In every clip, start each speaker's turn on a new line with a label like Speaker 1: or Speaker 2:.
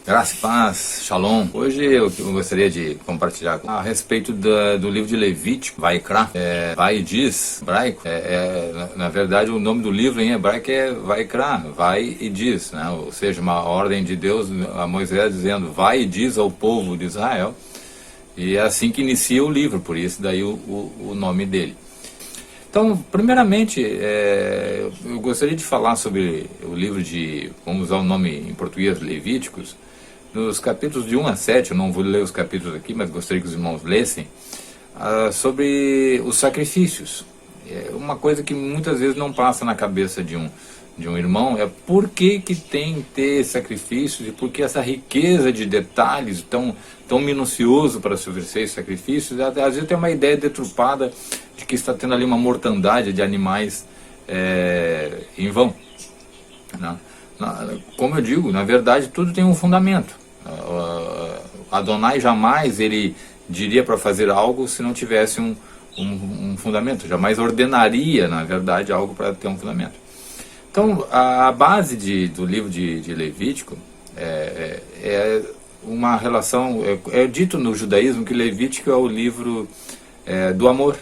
Speaker 1: Graça e paz, shalom. Hoje eu gostaria de compartilhar a respeito do livro de Levítico, Vaikra. Vai e diz, hebraico. Na verdade, o nome do livro em hebraico é Vaikra, vai e diz, né? Ou seja, uma ordem de Deus a Moisés dizendo, vai e diz ao povo de Israel. E é assim que inicia o livro, por isso daí o nome dele. Então, primeiramente, eu gostaria de falar sobre o livro de, vamos usar o nome em português, Levíticos, nos capítulos de 1 a 7, eu não vou ler os capítulos aqui, mas gostaria que os irmãos lessem, sobre os sacrifícios. Uma coisa que muitas vezes não passa na cabeça de um irmão é por que tem que ter sacrifícios e por que essa riqueza de detalhes tão minucioso para se oferecer esses sacrifícios. Às vezes tem uma ideia deturpada de que está tendo ali uma mortandade de animais em vão, né? Como eu digo, na verdade tudo tem um fundamento. Adonai jamais ele diria para fazer algo se não tivesse um fundamento, jamais ordenaria, na verdade, algo para ter um fundamento. Então, a base do livro de Levítico é uma relação, dito no judaísmo que Levítico é o livro do amor,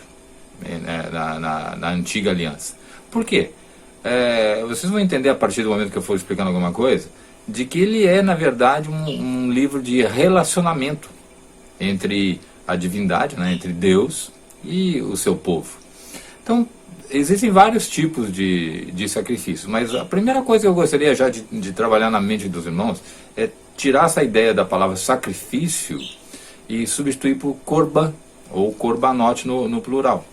Speaker 1: na antiga aliança. Por quê? Vocês vão entender a partir do momento que eu for explicando alguma coisa, de que ele é, na verdade, um livro de relacionamento entre a divindade, né, entre Deus e o seu povo. Então, existem vários tipos de sacrifícios, mas a primeira coisa que eu gostaria já de trabalhar na mente dos irmãos é tirar essa ideia da palavra sacrifício e substituir por korban, ou korbanot no plural.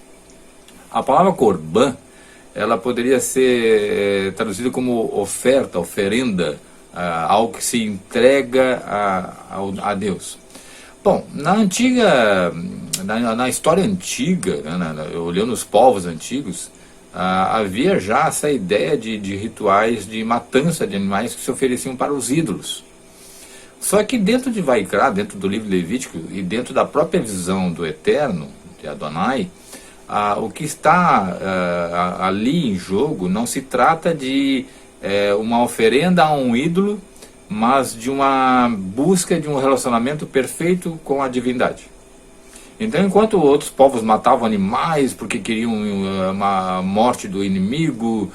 Speaker 1: A palavra korban, ela poderia ser traduzida como oferta, oferenda, algo que se entrega a Deus. Bom, na história antiga, né, olhando os povos antigos, havia já essa ideia de rituais de matança de animais que se ofereciam para os ídolos. Só que dentro de Vaikra, dentro do livro Levítico e dentro da própria visão do Eterno, de Adonai, o que está ali em jogo não se trata de uma oferenda a um ídolo, mas de uma busca de um relacionamento perfeito com a divindade. Então, enquanto outros povos matavam animais porque queriam uma morte do inimigo,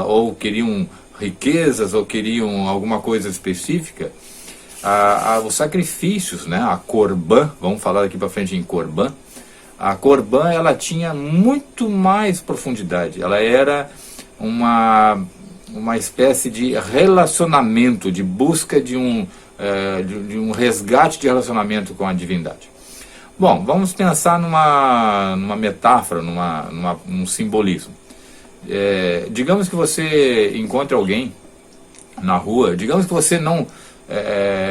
Speaker 1: ou queriam riquezas, ou queriam alguma coisa específica, os sacrifícios, né, a korban, vamos falar daqui para frente em korban, a korban ela tinha muito mais profundidade, ela era uma espécie de relacionamento, de busca de um resgate de relacionamento com a divindade. Bom, vamos pensar numa metáfora, num simbolismo. Digamos que você encontre alguém na rua, digamos que você não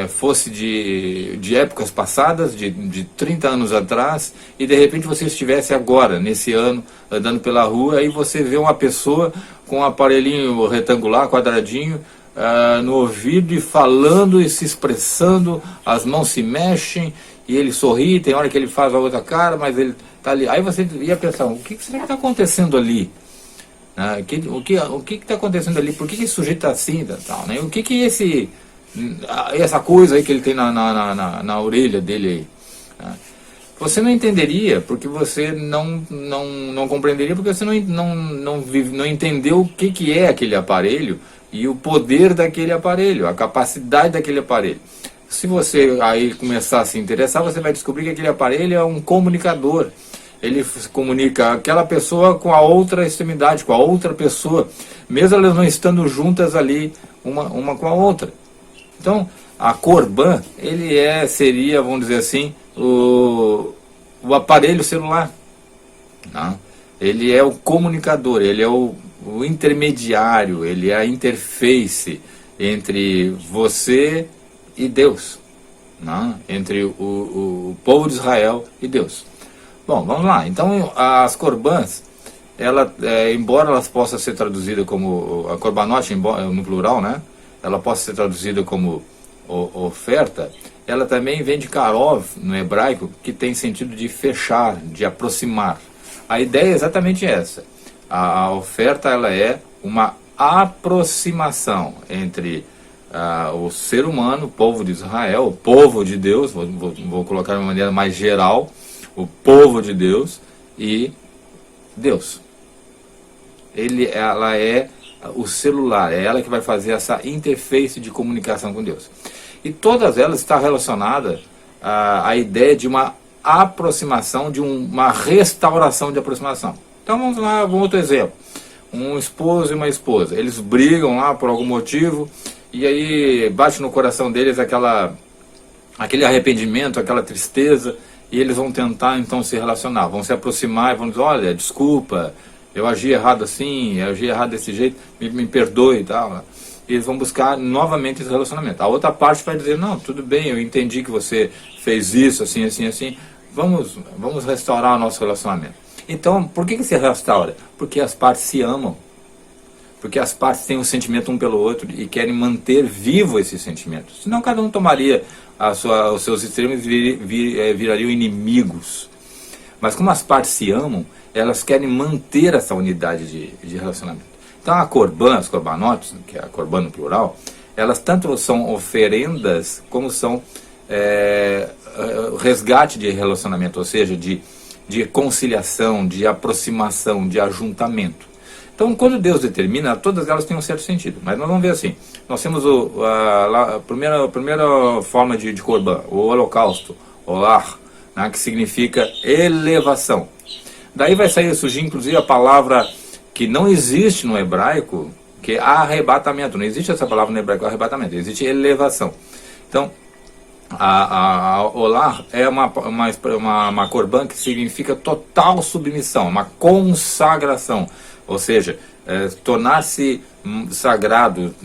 Speaker 1: fosse de épocas passadas, de 30 anos atrás, e de repente você estivesse agora, nesse ano, andando pela rua, e você vê uma pessoa com um aparelhinho retangular, quadradinho, no ouvido e falando e se expressando, as mãos se mexem, e ele sorri, tem hora que ele faz a outra cara, mas ele está ali. Aí você ia pensar, o que será que está acontecendo ali? O que está acontecendo ali? Por que esse sujeito está assim? Tal, né? O que essa coisa aí que ele tem na orelha dele aí? Você não entenderia, porque você não compreenderia, porque você não entendeu o que é aquele aparelho e o poder daquele aparelho, a capacidade daquele aparelho. Se você aí começar a se interessar, você vai descobrir que aquele aparelho é um comunicador. Ele comunica aquela pessoa com a outra extremidade, com a outra pessoa, mesmo elas não estando juntas ali, uma com a outra. Então, a korban, ele seria, vamos dizer assim, o aparelho celular, né? Ele é o comunicador, ele é o intermediário, ele é a interface entre você e Deus, né? Entre o povo de Israel e Deus. Bom, vamos lá. Então, as korbans, embora elas possam ser traduzidas como a korbanot, no plural, né? Ela possa ser traduzida como oferta, ela também vem de karov, no hebraico, que tem sentido de fechar, de aproximar. A ideia é exatamente essa. A oferta ela é uma aproximação entre o ser humano, o povo de Israel, o povo de Deus, vou colocar de uma maneira mais geral, o povo de Deus e Deus. Ela é o celular, é ela que vai fazer essa interface de comunicação com Deus. E todas elas estão relacionadas à ideia de uma aproximação, de uma restauração de aproximação. Então vamos lá, outro exemplo. Um esposo e uma esposa, eles brigam lá por algum motivo, e aí bate no coração deles aquele arrependimento, aquela tristeza, e eles vão tentar então se relacionar, vão se aproximar e vão dizer, olha, desculpa, eu agi errado assim, eu agi errado desse jeito, me perdoe e tal. E eles vão buscar novamente esse relacionamento. A outra parte vai dizer, não, tudo bem, eu entendi que você fez isso, assim, assim, assim, vamos restaurar o nosso relacionamento. Então, por que se restaura? Porque as partes se amam. Porque as partes têm um sentimento um pelo outro e querem manter vivo esse sentimento. Senão cada um tomaria os seus extremos e virariam inimigos. Mas como as partes se amam, elas querem manter essa unidade de relacionamento. Então a Corban, as Corbanotes, que é a Corban no plural, elas tanto são oferendas como são resgate de relacionamento, ou seja, de conciliação, de aproximação, de ajuntamento. Então, quando Deus determina, todas elas têm um certo sentido. Mas nós vamos ver assim. Nós temos a primeira forma de Corban, o holocausto, olar, né, que significa elevação. Daí vai surgir, inclusive, a palavra que não existe no hebraico, que é arrebatamento. Não existe essa palavra no hebraico, arrebatamento. Existe elevação. Então, a olar é uma Corban que significa total submissão, uma consagração. Ou seja, tornar-se sagrado,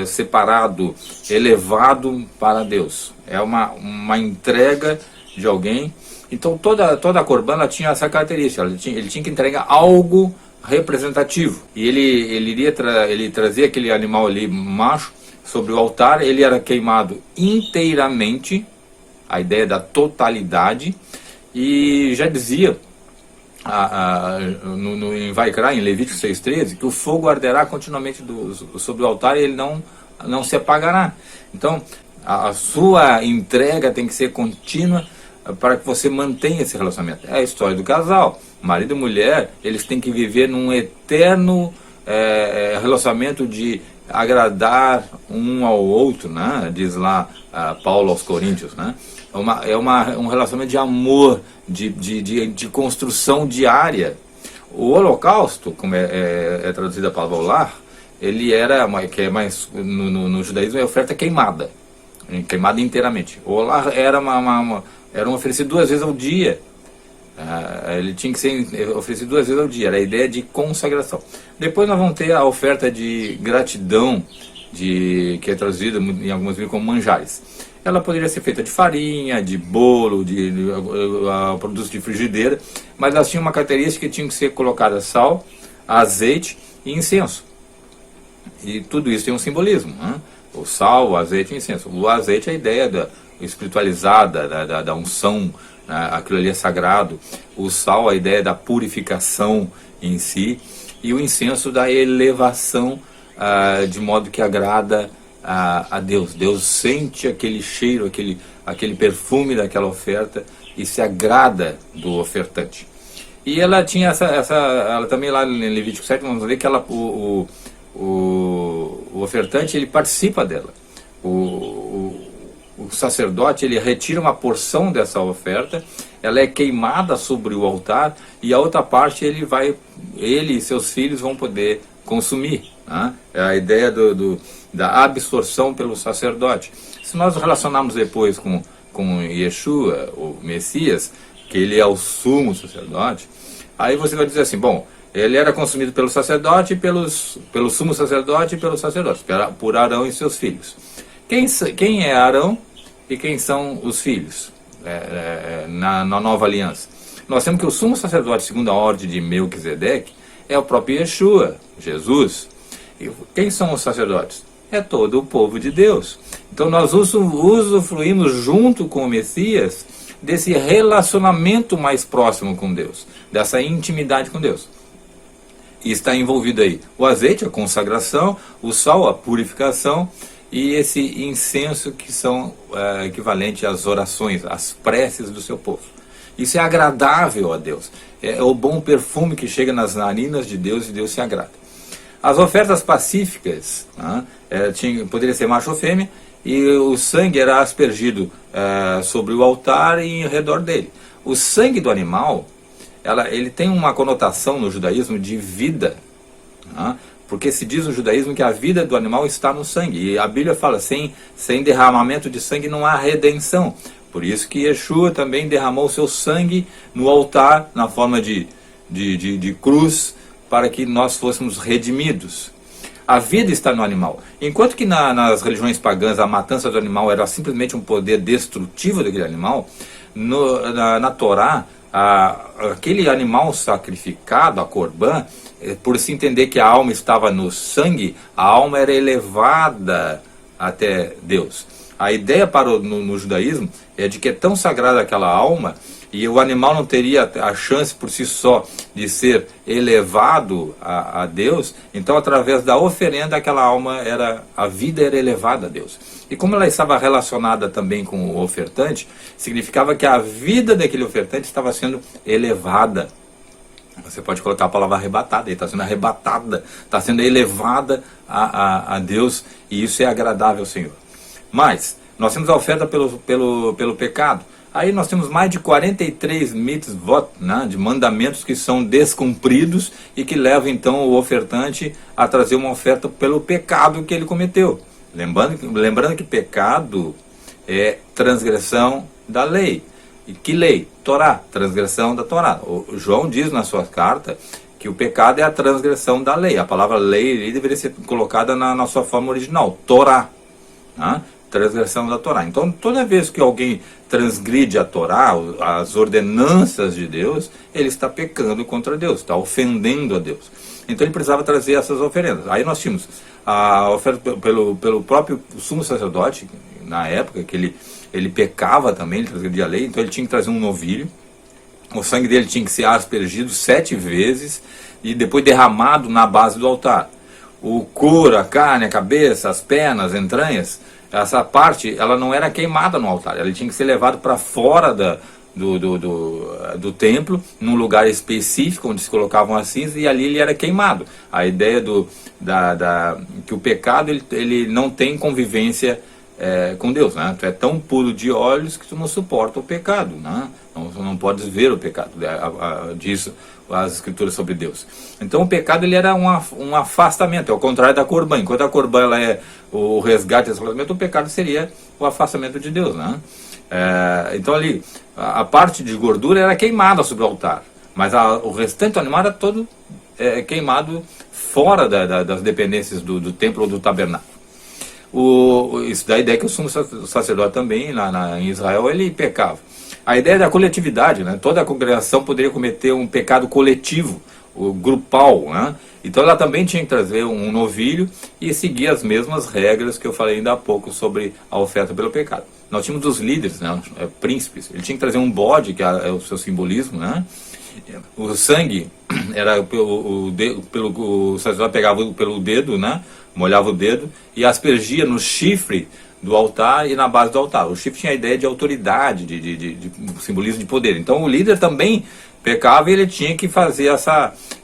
Speaker 1: separado, elevado para Deus. É uma entrega de alguém. Então toda a Corban ela tinha essa característica, ele tinha que entregar algo representativo. E ele trazia aquele animal ali, macho, sobre o altar, ele era queimado inteiramente, a ideia da totalidade, e já dizia em Vaikra, em Levítico 6,13, que o fogo arderá continuamente sobre o altar e ele não se apagará. Então, a sua entrega tem que ser contínua para que você mantenha esse relacionamento. É a história do casal. Marido e mulher, eles têm que viver num eterno relacionamento de agradar um ao outro, né? Diz lá Paulo aos Coríntios, né? Um relacionamento de amor, de construção diária. O holocausto, como é traduzida a palavra olar, ele era, que é mais no judaísmo, é oferta queimada inteiramente. O olar era oferecido 2 vezes ao dia. Ele tinha que ser oferecido 2 vezes ao dia, era a ideia de consagração. Depois nós vamos ter a oferta de gratidão, que é traduzida em algumas vezes como manjares. Ela poderia ser feita de farinha, de bolo, de produtos de frigideira, mas elas tinham uma característica que tinham que ser colocadas sal, azeite e incenso. E tudo isso tem um simbolismo, né? O sal, o azeite e o incenso. O azeite é a ideia espiritualizada, da unção, né? Aquilo ali é sagrado. O sal, a ideia da purificação em si. E o incenso da elevação, de modo que agrada a Deus. Deus sente aquele cheiro, aquele perfume daquela oferta e se agrada do ofertante. E ela tinha ela também lá em Levítico 7, vamos ver que o ofertante ele participa dela. O sacerdote ele retira uma porção dessa oferta, ela é queimada sobre o altar e a outra parte ele e seus filhos vão poder consumir, né? É a ideia da absorção pelo sacerdote. Se nós relacionarmos depois com Yeshua, o Messias, que ele é o sumo sacerdote, aí você vai dizer assim, bom, ele era consumido pelo sacerdote, pelo sumo sacerdote e pelos sacerdotes, por Arão e seus filhos. Quem é Arão e quem são os filhos na nova aliança? Nós temos que o sumo sacerdote, segundo a ordem de Melquisedeque, é o próprio Yeshua, Jesus. E quem são os sacerdotes? É todo o povo de Deus. Então nós usufruímos junto com o Messias desse relacionamento mais próximo com Deus, dessa intimidade com Deus. E está envolvido aí o azeite, a consagração, o sal, a purificação, e esse incenso que são equivalentes às orações, às preces do seu povo. Isso é agradável a Deus. É o bom perfume que chega nas narinas de Deus e Deus se agrada. As ofertas pacíficas, né, poderia ser macho ou fêmea, e o sangue era aspergido sobre o altar e ao redor dele. O sangue do animal, ele tem uma conotação no judaísmo de vida, né, porque se diz no judaísmo que a vida do animal está no sangue. E a Bíblia fala, sem derramamento de sangue não há redenção. Por isso que Yeshua também derramou o seu sangue no altar, na forma de cruz, para que nós fôssemos redimidos. A vida está no animal. Enquanto que nas religiões pagãs a matança do animal era simplesmente um poder destrutivo daquele animal, na Torá, aquele animal sacrificado, a Corban, por se entender que a alma estava no sangue, a alma era elevada até Deus. A ideia no judaísmo é de que é tão sagrada aquela alma, e o animal não teria a chance por si só de ser elevado a Deus, então através da oferenda aquela alma a vida era elevada a Deus. E como ela estava relacionada também com o ofertante, significava que a vida daquele ofertante estava sendo elevada. Você pode colocar a palavra arrebatada, ele está sendo arrebatada, está sendo elevada a Deus, e isso é agradável ao Senhor. Mas nós temos a oferta pelo pecado. Aí nós temos mais de 43 mitzvot, né, de mandamentos que são descumpridos e que levam então o ofertante a trazer uma oferta pelo pecado que ele cometeu. Lembrando que pecado é transgressão da lei. E que lei? Torá, transgressão da Torá. O João diz na sua carta que o pecado é a transgressão da lei. A palavra lei deveria ser colocada na sua forma original, Torá, né? Transgressão da Torá. Então, toda vez que alguém transgride a Torá, as ordenanças de Deus, ele está pecando contra Deus, está ofendendo a Deus. Então, ele precisava trazer essas oferendas. Aí nós tínhamos a oferta pelo próprio sumo sacerdote, na época que ele pecava também, ele transgredia a lei, então ele tinha que trazer um novilho, o sangue dele tinha que ser aspergido 7 vezes e depois derramado na base do altar. O couro, a carne, a cabeça, as pernas, as entranhas, essa parte, ela não era queimada no altar, ela tinha que ser levada para fora do templo, num lugar específico, onde se colocavam as cinzas, e ali ele era queimado. A ideia que o pecado, ele não tem convivência com Deus, né? Tu é tão puro de olhos que tu não suporta o pecado, né? Não podes ver o pecado, disso as escrituras sobre Deus. Então o pecado, ele era um afastamento, é o contrário da Corban. Enquanto a Corban ela é o resgate desse relacionamento, o pecado seria o afastamento de Deus, né? Então ali, a parte de gordura era queimada sobre o altar, mas o restante do animal era todo queimado fora das dependências do templo ou do tabernáculo. Isso dá a ideia que o sumo sacerdote também, lá em Israel, ele pecava. A ideia da coletividade, né? Toda a congregação poderia cometer um pecado coletivo, grupal, né? Então ela também tinha que trazer um novilho e seguir as mesmas regras que eu falei ainda há pouco sobre a oferta pelo pecado. Nós tínhamos os líderes, né? Príncipes, ele tinha que trazer um bode, que é o seu simbolismo, né? O sangue era o sacerdote pegava pelo dedo, né? Molhava o dedo e aspergia no chifre do altar e na base do altar. O chifre tinha a ideia de autoridade, de simbolismo de poder. Então o líder também pecava e ele tinha que fazer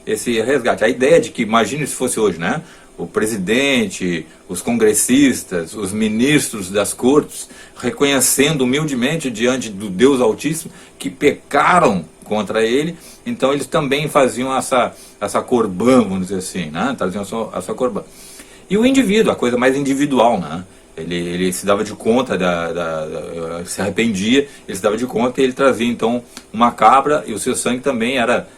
Speaker 1: esse resgate. A ideia de que, imagine se fosse hoje, né? O presidente, os congressistas, os ministros das cortes, reconhecendo humildemente diante do Deus Altíssimo que pecaram contra ele, então eles também faziam essa corban, vamos dizer assim, né? Traziam essa corban. E o indivíduo, a coisa mais individual, né? Ele se dava de conta, se arrependia, ele se dava de conta e ele trazia então uma cabra, e o seu sangue também era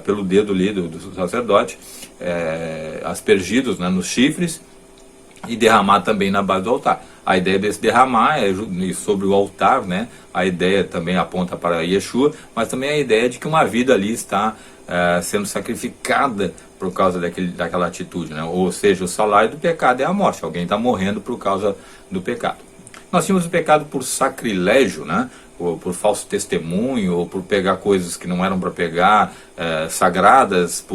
Speaker 1: pelo dedo ali do sacerdote, aspergidos, né, nos chifres e derramado também na base do altar. A ideia desse derramar é sobre o altar, né? A ideia também aponta para Yeshua, mas também a ideia de que uma vida ali está sendo sacrificada por causa daquela atitude, né? Ou seja, o salário do pecado é a morte, alguém está morrendo por causa do pecado. Nós tínhamos o pecado por sacrilégio, né? Ou por falso testemunho, ou por pegar coisas que não eram para pegar, sagradas,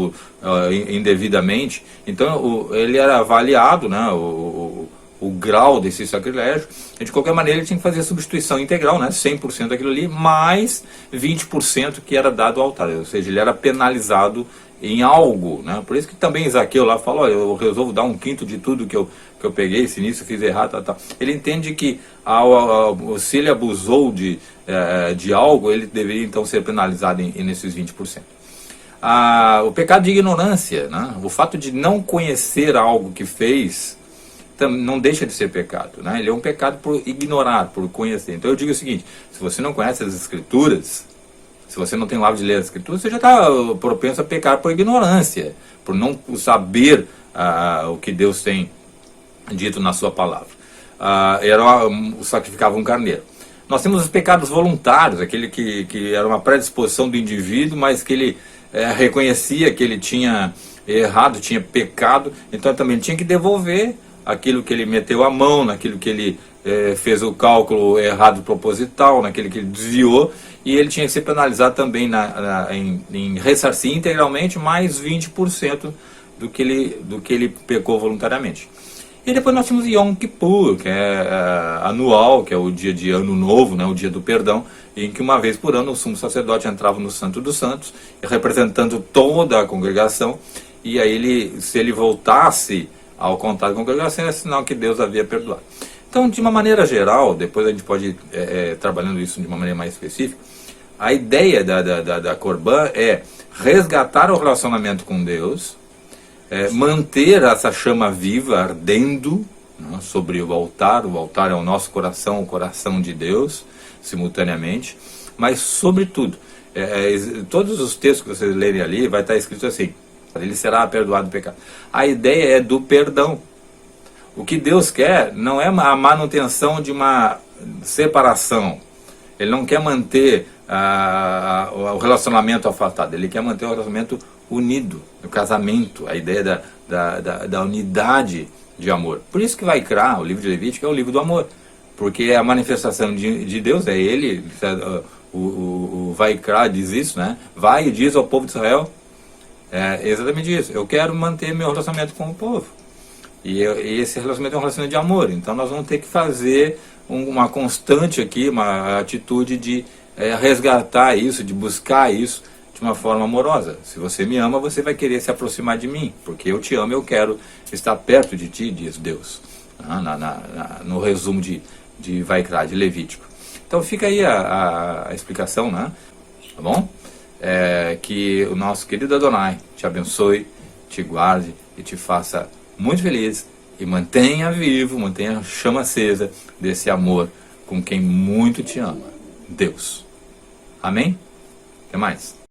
Speaker 1: indevidamente. Então ele era avaliado, né? o grau desse sacrilégio, e de qualquer maneira ele tinha que fazer a substituição integral, né, 100% daquilo ali, mais 20% que era dado ao altar, ou seja, ele era penalizado em algo, né? Por isso que também Zaqueu lá fala, olha, eu resolvo dar 1/5 de tudo que eu peguei, se nisso eu fiz errado, tal. Ele entende que se ele abusou de algo, ele deveria então ser penalizado nesses 20%. O pecado de ignorância, né? O fato de não conhecer algo que fez, não deixa de ser pecado, né? Ele é um pecado por ignorar, por conhecer. Então eu digo o seguinte, se você não conhece as Escrituras, se você não tem o hábito de ler as Escrituras, você já está propenso a pecar por ignorância, por não saber o que Deus tem dito na sua palavra. Sacrificava um carneiro. Nós temos os pecados voluntários, aquele que era uma predisposição do indivíduo, mas que ele reconhecia que ele tinha errado, tinha pecado, então também tinha que devolver aquilo que ele meteu a mão, naquilo que ele fez o cálculo errado proposital, naquele que ele desviou, e ele tinha que ser penalizado também em ressarcir integralmente mais 20% do que ele pecou voluntariamente. E depois nós temos Yom Kippur, que é anual, que é o dia de Ano Novo, né, o dia do perdão, em que uma vez por ano o sumo sacerdote entrava no Santo dos Santos, representando toda a congregação, e aí se ele voltasse ao contato da congregação, é sinal que Deus havia perdoado. Então, de uma maneira geral, depois a gente pode ir trabalhando isso de uma maneira mais específica, a ideia da Corban é resgatar o relacionamento com Deus, manter essa chama viva, ardendo, né, sobre o altar é o nosso coração, o coração de Deus, simultaneamente, mas sobretudo, todos os textos que vocês lerem ali, vai estar escrito assim, ele será perdoado do pecado. A ideia é do perdão. O que Deus quer não é a manutenção de uma separação. Ele não quer manter o relacionamento afastado, ele quer manter o relacionamento unido, o casamento, a ideia da unidade de amor. Por isso que Vaikra, o livro de Levítico, é o livro do amor, porque é a manifestação de Deus, é ele, o Vaikra diz isso, né? Vai e diz ao povo de Israel, exatamente isso, eu quero manter meu relacionamento com o povo. E esse relacionamento é um relacionamento de amor, então nós vamos ter que fazer uma constante aqui, uma atitude de resgatar isso, de buscar isso de uma forma amorosa. Se você me ama, você vai querer se aproximar de mim, porque eu te amo, eu quero estar perto de ti, diz Deus, no resumo de Vaikra, de Levítico. Então fica aí a explicação, né? Tá bom? Que o nosso querido Adonai te abençoe, te guarde e te faça muito feliz e mantenha vivo, mantenha a chama acesa desse amor com quem muito te ama, Deus. Amém? Até mais.